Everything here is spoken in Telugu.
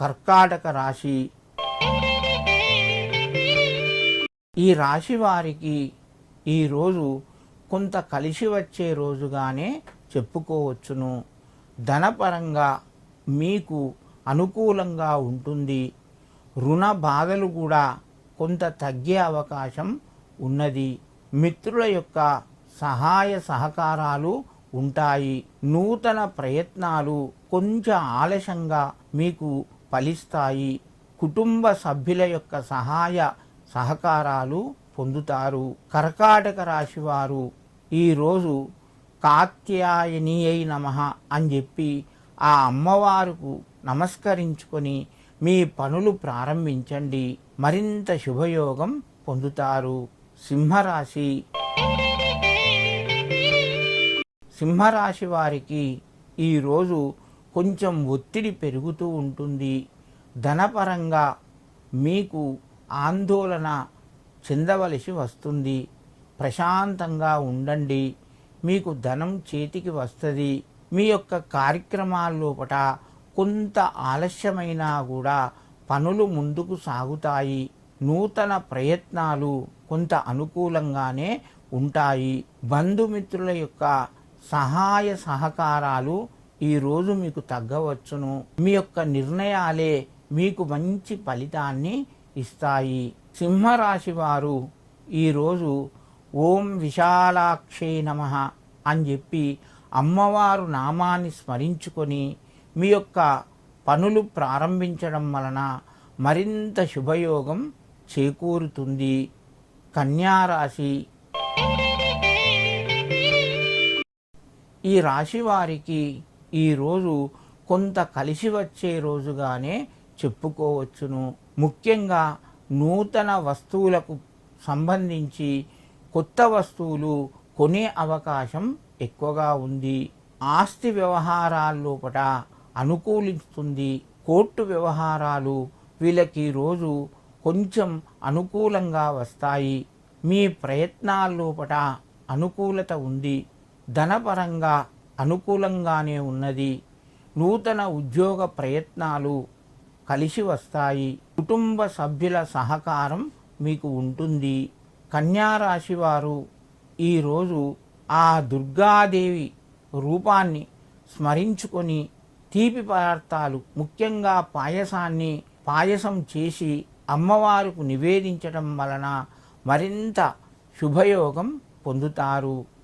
కర్కాటక రాశి. ఈ రాశి వారికి ఈరోజు కొంత కలిసి వచ్చే రోజుగానే చెప్పుకోవచ్చును. ధనపరంగా మీకు అనుకూలంగా ఉంటుంది. రుణ బాధలు కూడా కొంత తగ్గే అవకాశం ఉన్నది. మిత్రుల యొక్క సహాయ సహకారాలు ఉంటాయి. నూతన ప్రయత్నాలు కొంచెం ఆలస్యంగా మీకు ఫలిస్తాయి. కుటుంబ సభ్యుల యొక్క సహాయ సహకారాలు పొందుతారు. కర్కాటక రాశి వారు ఈరోజు కాత్యాయనియై నమః అని చెప్పి ఆ అమ్మవారుకు నమస్కరించుకొని మీ పనులు ప్రారంభించండి. మరింత శుభయోగం పొందుతారు. సింహరాశి. సింహరాశి వారికి ఈరోజు కొంచెం ఒత్తిడి పెరుగుతూ ఉంటుంది. ధనపరంగా మీకు ఆందోళన చెందవలసి వస్తుంది. ప్రశాంతంగా ఉండండి. మీకు ధనం చేతికి వస్తుంది. మీ యొక్క కార్యక్రమాల లోపట కొంత ఆలస్యమైనా కూడా పనులు ముందుకు సాగుతాయి. నూతన ప్రయత్నాలు కొంత అనుకూలంగానే ఉంటాయి. బంధుమిత్రుల యొక్క సహాయ సహకారాలు ఈరోజు మీకు తగ్గవచ్చును. మీ యొక్క నిర్ణయాలే మీకు మంచి ఫలితాన్ని ఇస్తాయి. సింహరాశి వారు ఈరోజు ఓం విశాలాక్షే నమః అని చెప్పి అమ్మవారు నామాన్ని స్మరించుకొని మీ యొక్క పనులు ప్రారంభించడం వలన మరింత శుభయోగం చేకూరుతుంది. కన్యారాశి. ఈ రాశి వారికి ఈరోజు కొంత కలిసి వచ్చే రోజుగానే చెప్పుకోవచ్చును. ముఖ్యంగా నూతన వస్తువులకు సంబంధించి కొత్త వస్తువులు కొనే అవకాశం ఎక్కువగా ఉంది. ఆస్తి వ్యవహారాల లోపట అనుకూలిస్తుంది. కోర్టు వ్యవహారాలు వీళ్ళకి రోజు కొంచెం అనుకూలంగా వస్తాయి. మీ ప్రయత్నాల లోపట అనుకూలత ఉంది. ధనపరంగా అనుకూలంగానే ఉన్నది. నూతన ఉద్యోగ ప్రయత్నాలు కలిసి వస్తాయి. కుటుంబ సభ్యుల సహకారం మీకు ఉంటుంది. కన్యారాశి వారు ఈరోజు ఆ దుర్గాదేవి రూపాన్ని స్మరించుకొని తీపి పదార్థాలు ముఖ్యంగా పాయసం చేసి అమ్మవారికి నివేదించడం వలన మరింత శుభయోగం పొందుతారు.